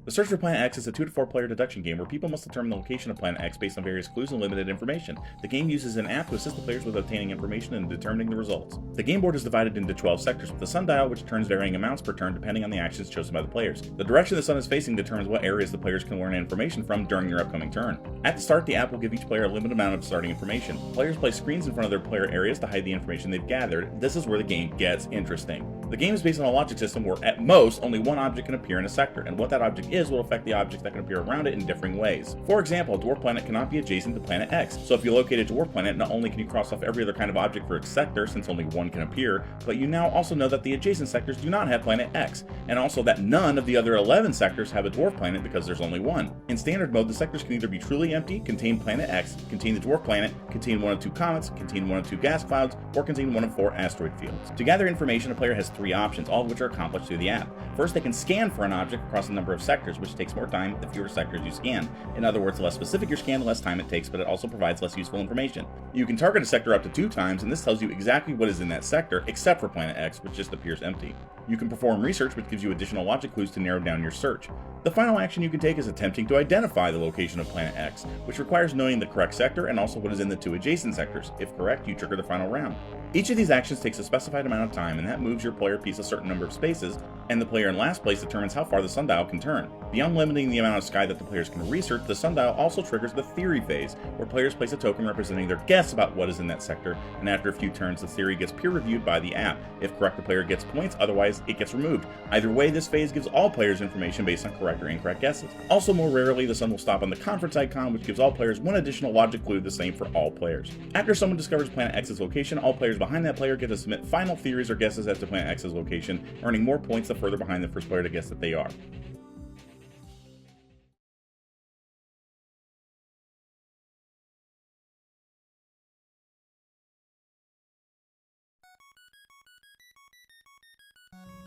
The Search for Planet X is a 2 to 4 player deduction game where people must determine the location of Planet X based on various clues and limited information. The game uses an app to assist the players with obtaining information and determining the results. The game board is divided into 12 sectors with a sundial which turns varying amounts per turn depending on the actions chosen by the players. The direction the sun is facing determines what areas the players can learn information from during their upcoming turn. At the start, the app will give each player a limited amount of starting information. Players place screens in front of their player areas to hide the information they've gathered. This is where the game gets interesting. The game is based on a logic system where at most only one object can appear in a sector, and what that object is will affect the objects that can appear around it in differing ways. For example, a dwarf planet cannot be adjacent to planet X, so if you locate a dwarf planet, not only can you cross off every other kind of object for its sector, since only one can appear, but you now also know that the adjacent sectors do not have planet X, and also that none of the other 11 sectors have a dwarf planet because there's only one. In standard mode, the sectors can either be truly empty, contain planet X, contain the dwarf planet, contain one of 2 comets, contain one of 2 gas clouds, or contain one of 4 asteroid fields. To gather information, a player has 3 options, all of which are accomplished through the app. First, they can scan for an object across a number of sectors, which takes more time the fewer sectors you scan. In other words, the less specific your scan, the less time it takes, but it also provides less useful information. You can target a sector up to 2 times, and this tells you exactly what is in that sector, except for planet X, which just appears empty. You can perform research, which gives you additional logic clues to narrow down your search. The final action you can take is attempting to identify the location of planet X, which requires knowing the correct sector and also what is in the 2 adjacent sectors. If correct, you trigger the final round. Each of these actions takes a specified amount of time, and that moves your player piece a certain number of spaces, and the player in last place determines how far the sundial can turn. Beyond limiting the amount of sky that the players can research, the sundial also triggers the theory phase, where players place a token representing their guess about what is in that sector, and after a few turns the theory gets peer-reviewed by the app. If correct, the player gets points, otherwise it gets removed. Either way, this phase gives all players information based on correct or incorrect guesses. Also, more rarely, the sun will stop on the conference icon, which gives all players one additional logic clue, the same for all players. After someone discovers Planet X's location, all players behind that player get to submit final theories or guesses as to Planet X's location, earning more points the further behind the first player to guess that they are.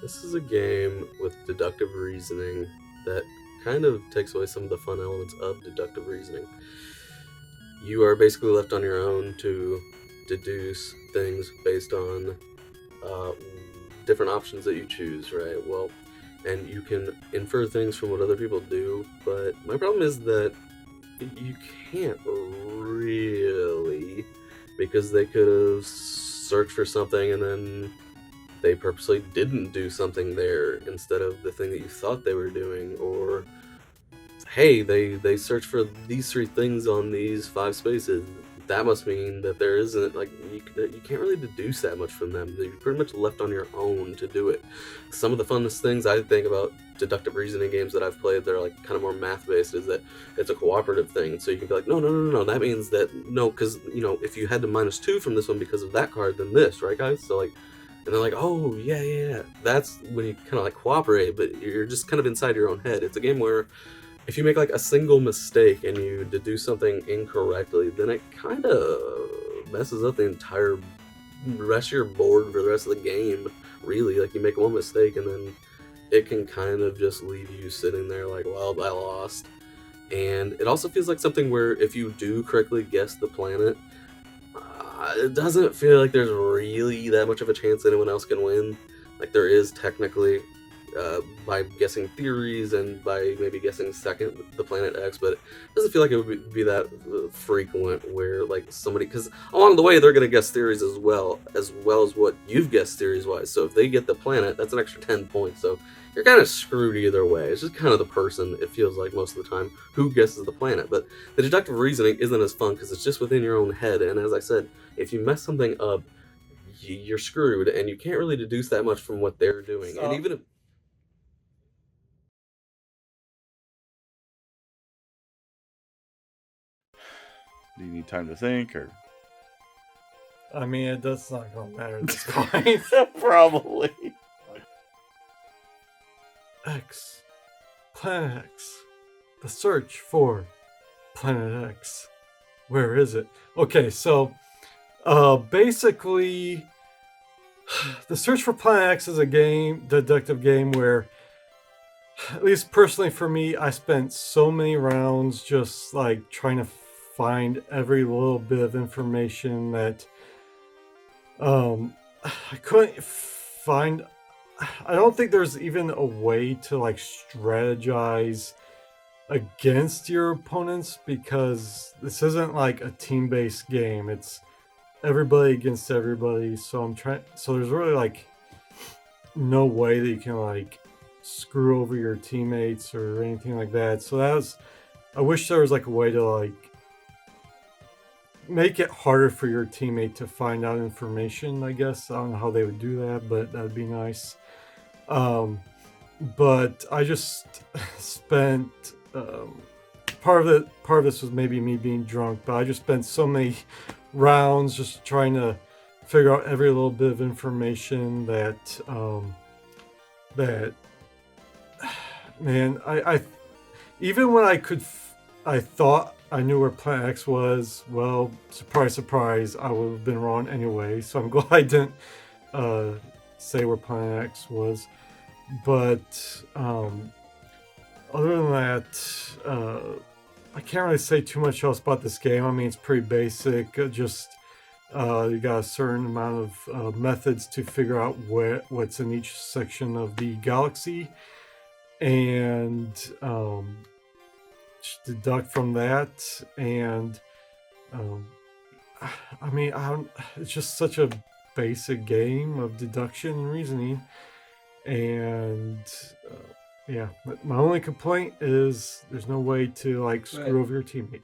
This is a game with deductive reasoning that kind of takes away some of the fun elements of deductive reasoning. You are basically left on your own to deduce things based on different options that you choose, right? Well, and you can infer things from what other people do, but my problem is that you can't really, because they could have searched for something and then they purposely didn't do something there instead of the thing that you thought they were doing, or hey, they searched for these 3 things on these 5 spaces. That must mean that there isn't, like, you can't really deduce that much from them. You're pretty much left on your own to do it. Some of the funnest things I think about deductive reasoning games that I've played that are like kind of more math-based is that it's a cooperative thing. So you can be like, no, that means that, no, because, if you had to -2 from this one because of that card, then this, right, guys? So, like, and they're like, oh, yeah. That's when you kind of, like, cooperate, but you're just kind of inside your own head. It's a game where if you make, like, a single mistake and you deduce something incorrectly, then it kind of messes up the entire rest of your board for the rest of the game, really. Like, you make one mistake and then it can kind of just leave you sitting there like, well, I lost. And it also feels like something where if you do correctly guess the planet, it doesn't feel like there's really that much of a chance anyone else can win. Like, there is technically, by guessing theories and by maybe guessing second the planet X, but it doesn't feel like it would be that frequent where, like, somebody, because along the way they're going to guess theories as well as what you've guessed theories wise. So if they get the planet, that's an extra 10 points. So you're kind of screwed either way. It's just kind of the person, it feels like most of the time, who guesses the planet. But the deductive reasoning isn't as fun because it's just within your own head. And as I said, if you mess something up, you're screwed, and you can't really deduce that much from what they're doing. And even if Do you need time to think, or? I mean, it does not gonna matter at this point. Probably. X. Planet X. The search for Planet X. Where is it? Okay, so basically the search for Planet X is a deductive game where, at least personally for me, I spent so many rounds just like trying to find every little bit of information that I couldn't find I don't think there's even a way to like strategize against your opponents because this isn't like a team-based game. It's everybody against everybody. So I'm trying. So there's really like no way that you can like screw over your teammates or anything like that. So that was. I wish there was like a way to like make it harder for your teammate to find out information. I guess I don't know how they would do that, but that'd be nice. Um, but I just spent part of this was maybe me being drunk, but I just spent so many rounds just trying to figure out every little bit of information that man I even when I thought I knew where Planet X was. Well, surprise, surprise, I would have been wrong anyway. So I'm glad I didn't uh, say where Planet X was. But other than that, I can't really say too much else about this game. I mean, it's pretty basic. You got a certain amount of methods to figure out what's in each section of the galaxy, and just deduct from that. And um, I mean, it's just such a basic game of deduction and reasoning. And yeah, my only complaint is there's no way to like screw over your teammate.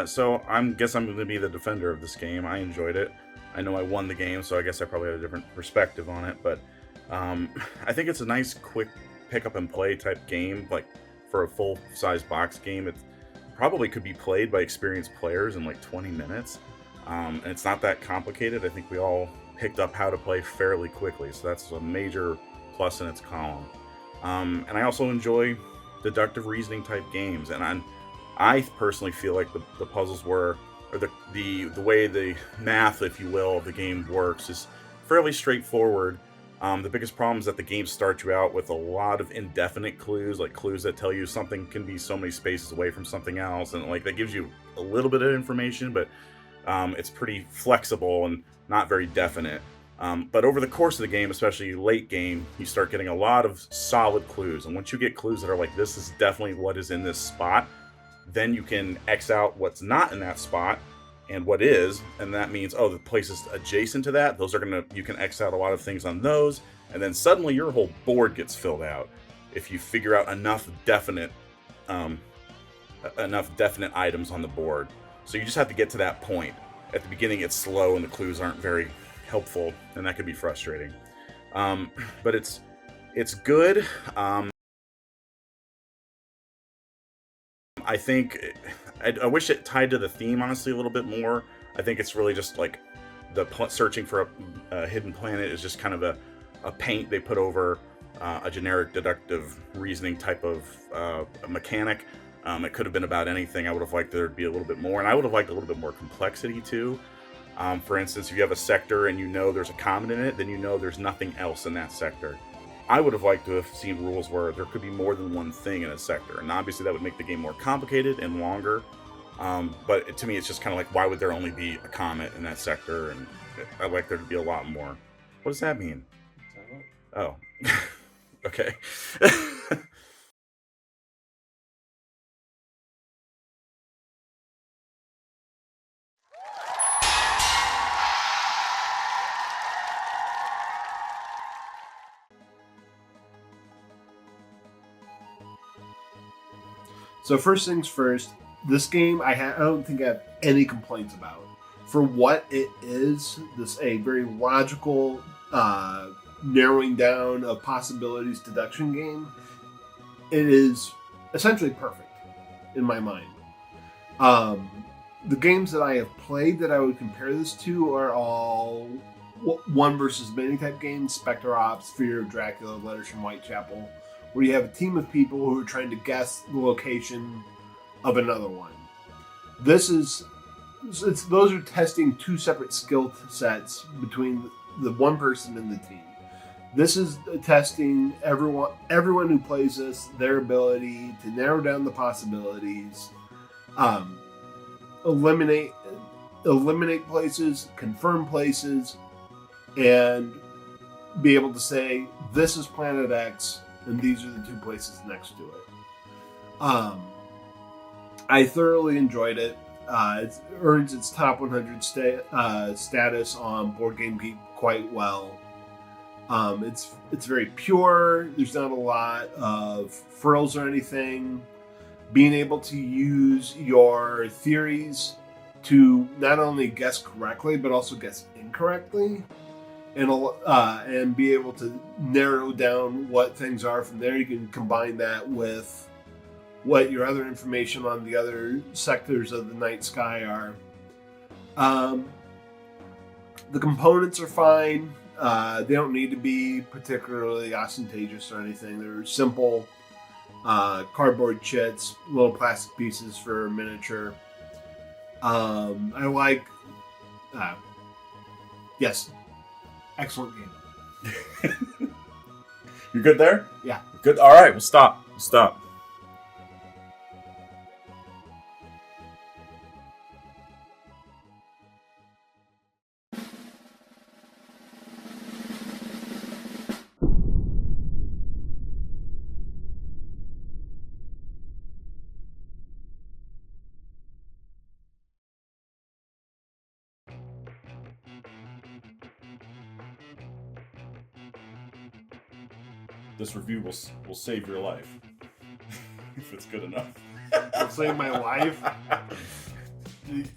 So guess I'm going to be the defender of this game. I enjoyed it. I know I won the game, so I guess I probably had a different perspective on it. But I think it's a nice, quick pick up and play type game. Like for a full size box game, it probably could be played by experienced players in like 20 minutes. And it's not that complicated. I think we all picked up how to play fairly quickly, so that's a major plus in its column. And I also enjoy deductive reasoning type games, and I personally feel like the puzzles or the way the math, if you will, of the game works is fairly straightforward. The biggest problem is that the game starts you out with a lot of indefinite clues, like clues that tell you something can be so many spaces away from something else, and like that gives you a little bit of information, but it's pretty flexible and not very definite. But over the course of the game, especially late game, you start getting a lot of solid clues, and once you get clues that are like, this is definitely what is in this spot, then you can X out what's not in that spot and what is, and that means, oh, the places adjacent to that, you can X out a lot of things on those, and then suddenly your whole board gets filled out if you figure out enough definite items on the board. So you just have to get to that point. At the beginning, it's slow and the clues aren't very helpful, and that could be frustrating. But it's good. I think I wish it tied to the theme, honestly, a little bit more. I think it's really just like searching for a hidden planet is just kind of a paint they put over a generic deductive reasoning type of mechanic. It could have been about anything. I would have liked there to be a little bit more, and I would have liked a little bit more complexity too. For instance, if you have a sector and you know there's a comet in it, then you know there's nothing else in that sector. I would have liked to have seen rules where there could be more than one thing in a sector, and obviously that would make the game more complicated and longer. But to me, it's just kind of like, why would there only be a comet in that sector? And I'd like there to be a lot more. What does that mean? Oh, okay. So first things first, this game I don't think I have any complaints about. For what it is, this a very logical narrowing down of possibilities deduction game. It is essentially perfect in my mind. The games that I have played that I would compare this to are all one versus many type games: Spectre Ops, Fear of Dracula, Letters from Whitechapel, where you have a team of people who are trying to guess the location of another one. Those are testing two separate skill sets between the one person and the team. This is testing everyone who plays this, their ability to narrow down the possibilities, eliminate places, confirm places, and be able to say this is Planet X and these are the two places next to it. I thoroughly enjoyed it. It earns its top 100 status on Board Game Geek quite well. It's very pure. There's not a lot of frills or anything. Being able to use your theories to not only guess correctly but also guess incorrectly, and be able to narrow down what things are from there. You can combine that with what your other information on the other sectors of the night sky are. The components are fine. They don't need to be particularly ostentatious or anything. They're simple cardboard chits, little plastic pieces for miniature. I like... yes. Excellent game. You good there? Yeah. Good. All right, we'll stop. Stop. This review will save your life if it's good enough. It'll save my life. Should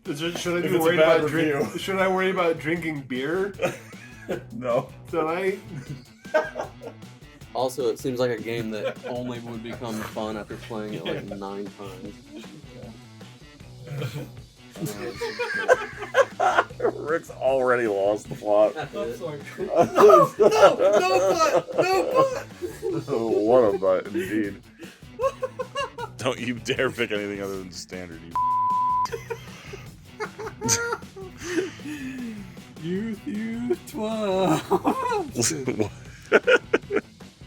I be If it's a worried bad about review. Should I worry about drinking beer No. tonight? Also, it seems like a game that only would become fun after playing it like 9 times. Rick's already lost the plot. I'm sorry. What a butt, indeed. Don't you dare pick anything other than standard. Youth 12.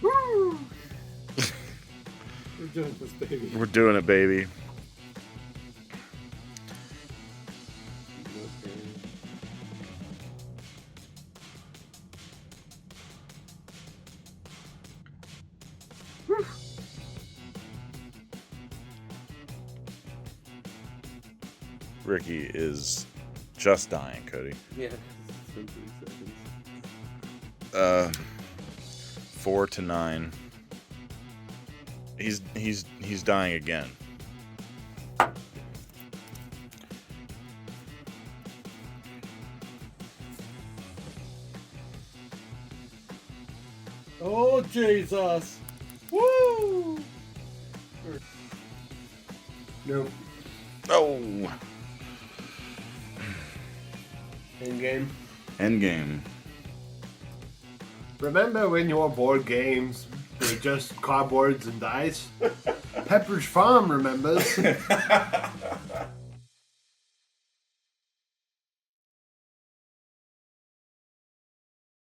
Woo! We're doing this, baby. We're doing it, baby. Ricky is just dying, Cody. Yeah, it's been 3 seconds. 4 to 9. He's dying again. Oh, Jesus. Woo! Nope. Oh. In game. End game. Remember when your board games were just cardboards and dice? Pepperidge Farm remembers.